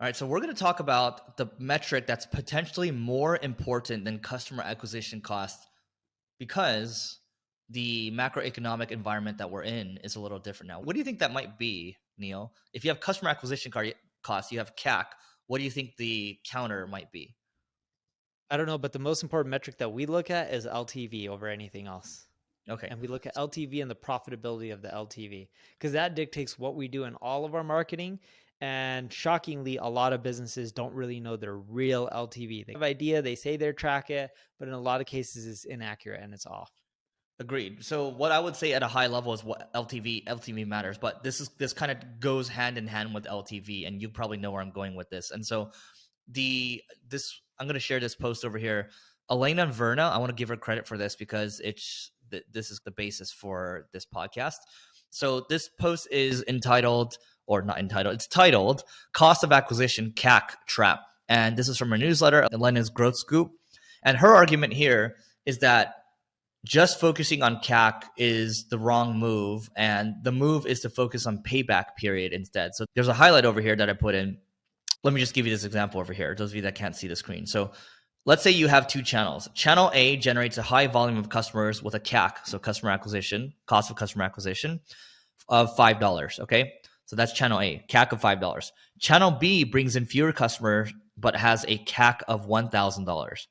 All right, so we're going to talk about the metric that's potentially more important than customer acquisition cost because the macroeconomic environment that we're in is a little different now. What do you think that might be, Neil? If you have customer acquisition cost, you have CAC. What do you think the counter might be? I don't know, but the most important metric that we look at is LTV over anything else. Okay. And we look at LTV and the profitability of the LTV because that dictates what we do in all of our marketing. And shockingly, a lot of businesses don't really know their real LTV. They have an idea, they say they track it, but in a lot of cases it's inaccurate and it's off. Agreed. So what I would say at a high level is what LTV matters, but this kind of goes hand in hand with LTV, and you probably know where I'm going with this. And so I'm going to share this post over here. Elena Verna, I want to give her credit for this because this is the basis for this podcast. So this post is entitled, or not entitled, it's titled Cost of Acquisition CAC Trap. And this is from her newsletter, Elena's Growth Scoop. And her argument here is that just focusing on CAC is the wrong move, and the move is to focus on payback period instead. So there's a highlight over here that I put in. Let me just give you this example over here, those of you that can't see the screen. So let's say you have two channels. Channel A generates a high volume of customers with a CAC, so customer acquisition, cost of customer acquisition of $5, okay? So that's channel A, CAC of $5. Channel B brings in fewer customers, but has a CAC of $1,000.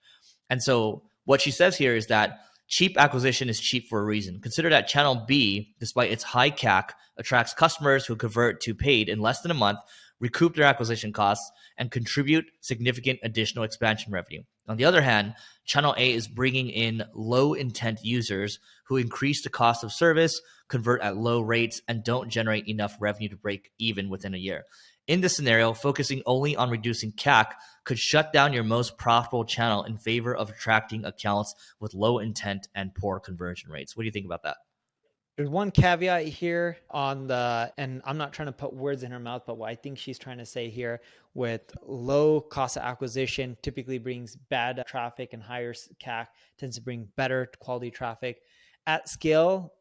And so what she says here is that cheap acquisition is cheap for a reason. Consider that channel B, despite its high CAC, attracts customers who convert to paid in less than a month, recoup their acquisition costs, and contribute significant additional expansion revenue. On the other hand, channel A is bringing in low intent users who increase the cost of service, convert at low rates, and don't generate enough revenue to break even within a year. In this scenario, focusing only on reducing CAC could shut down your most profitable channel in favor of attracting accounts with low intent and poor conversion rates. What do you think about that? There's one caveat here and I'm not trying to put words in her mouth, but what I think she's trying to say here with low cost of acquisition typically brings bad traffic, and higher CAC tends to bring better quality traffic. At scale,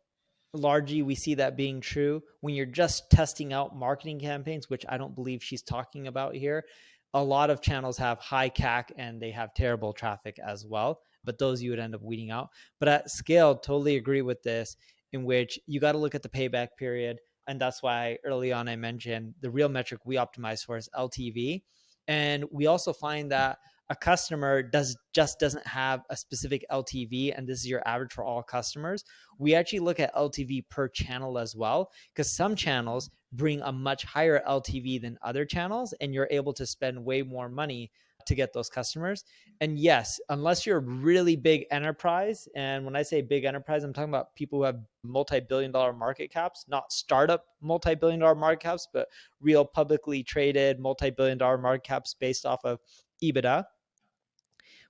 largely we see that being true when you're just testing out marketing campaigns, which I don't believe she's talking about here. A lot of channels have high CAC and they have terrible traffic as well, but those you would end up weeding out. But at scale, totally agree with this, in which you got to look at the payback period. And that's why early on I mentioned the real metric we optimize for is LTV. And we also find that a customer doesn't have a specific LTV, and this is your average for all customers. We actually look at LTV per channel as well, because some channels bring a much higher LTV than other channels, and you're able to spend way more money to get those customers. And yes, unless you're a really big enterprise, and when I say big enterprise, I'm talking about people who have multi-billion-dollar market caps, not startup multi-billion-dollar market caps, but real publicly traded multi-billion-dollar market caps based off of EBITDA.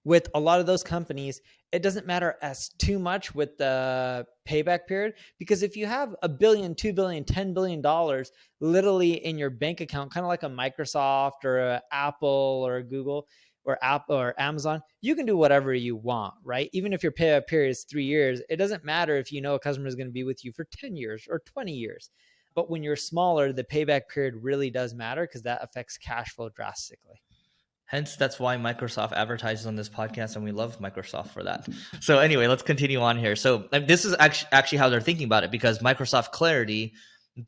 With a lot of those companies, it doesn't matter as too much with the payback period, because if you have $1 billion, $2 billion, $10 billion literally in your bank account, kind of like a Microsoft or a Apple or a Google or Amazon, you can do whatever you want, right? Even if your payback period is 3 years, it doesn't matter if you know a customer is going to be with you for 10 years or 20 years. But when you're smaller, the payback period really does matter because that affects cash flow drastically. Hence, that's why Microsoft advertises on this podcast, and we love Microsoft for that. So anyway, let's continue on here. So this is actually how they're thinking about it, because Microsoft Clarity,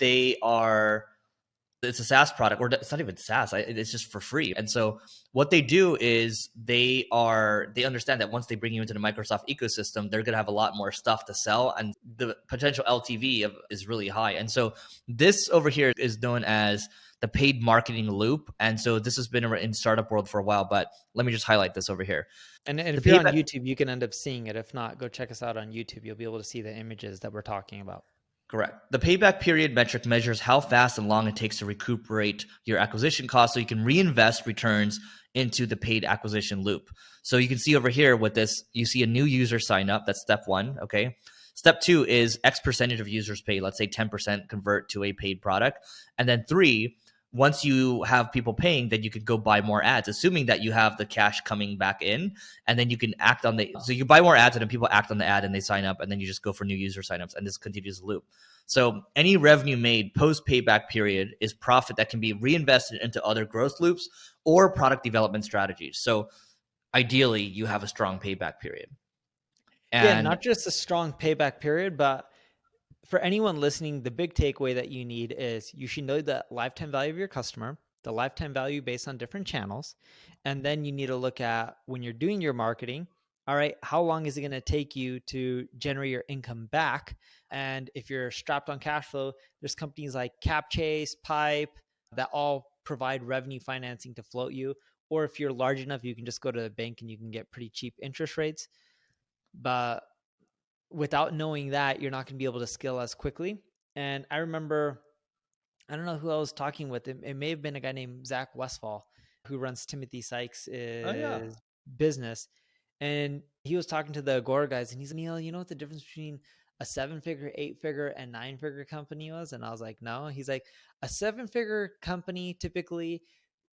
it's a SaaS product, or it's not even SaaS. It's just for free. And so what they do is they understand that once they bring you into the Microsoft ecosystem, they're going to have a lot more stuff to sell, and the potential LTV is really high. And so this over here is known as the paid marketing loop. And so this has been in startup world for a while, but let me just highlight this over here. And if you're on YouTube, you can end up seeing it. If not, go check us out on YouTube. You'll be able to see the images that we're talking about. Correct. The payback period metric measures how fast and long it takes to recuperate your acquisition costs so you can reinvest returns into the paid acquisition loop. So you can see over here with this, you see a new user sign up. That's step one, okay? Step two is X percentage of users pay, let's say 10% convert to a paid product. And then three, once you have people paying, then you could go buy more ads, assuming that you have the cash coming back in, and then you can act on so you buy more ads and then people act on the ad and they sign up, and then you just go for new user signups, and this continues the loop. So any revenue made post payback period is profit that can be reinvested into other growth loops or product development strategies. So ideally you have a strong payback period. Yeah, And not just a strong payback period, but for anyone listening, the big takeaway that you need is you should know the lifetime value of your customer, the lifetime value based on different channels. And then you need to look at when you're doing your marketing, all right, how long is it going to take you to generate your income back? And if you're strapped on cash flow, there's companies like CapChase, Pipe that all provide revenue financing to float you. Or if you're large enough, you can just go to the bank and you can get pretty cheap interest rates. But without knowing that, you're not going to be able to scale as quickly. And I remember, I don't know who I was talking with. It may have been a guy named Zach Westfall who runs Timothy Sykes' oh yeah, business. And he was talking to the Agora guys and he's like, Neil, you know what the difference between a 7-figure, 8-figure, and 9-figure company was? And I was like, no. He's like, a 7-figure company typically,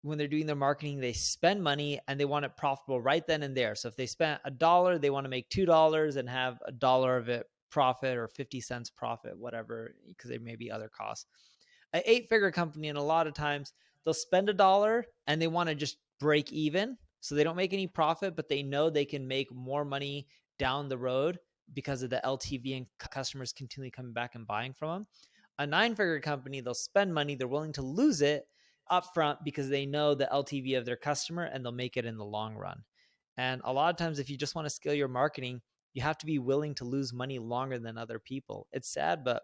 when they're doing their marketing, they spend money and they want it profitable right then and there. So if they spent $1, they want to make $2 and have $1 of it profit or 50 cents profit, whatever, because there may be other costs. An 8-figure company, and a lot of times they'll spend $1 and they want to just break even. So they don't make any profit, but they know they can make more money down the road because of the LTV and customers continually coming back and buying from them. A 9-figure company, they'll spend money, they're willing to lose it upfront because they know the LTV of their customer and they'll make it in the long run. And a lot of times, if you just want to scale your marketing, you have to be willing to lose money longer than other people. It's sad, but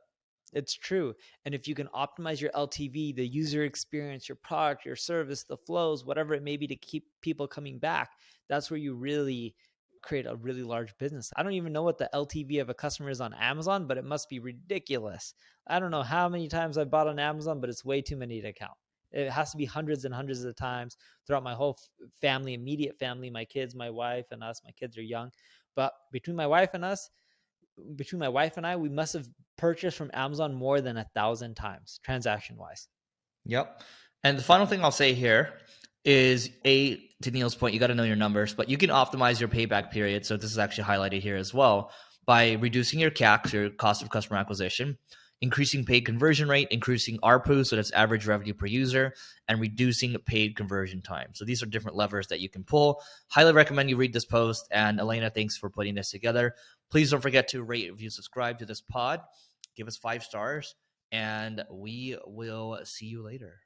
it's true. And if you can optimize your LTV, the user experience, your product, your service, the flows, whatever it may be to keep people coming back, that's where you really create a really large business. I don't even know what the LTV of a customer is on Amazon, but it must be ridiculous. I don't know how many times I bought on Amazon, but it's way too many to count. It has to be hundreds and hundreds of times throughout my whole family, immediate family, my kids, my wife, and us. My kids are young. But between my wife and I, we must have purchased from Amazon more than 1,000 times transaction wise. Yep. And the final thing I'll say here is to Neil's point, you got to know your numbers, but you can optimize your payback period. So this is actually highlighted here as well by reducing your CAC, your cost of customer acquisition, increasing paid conversion rate, increasing ARPU, so that's average revenue per user, and reducing paid conversion time. So these are different levers that you can pull. Highly recommend you read this post. And Elena, thanks for putting this together. Please don't forget to rate, review, subscribe to this pod. Give us 5 stars, and we will see you later.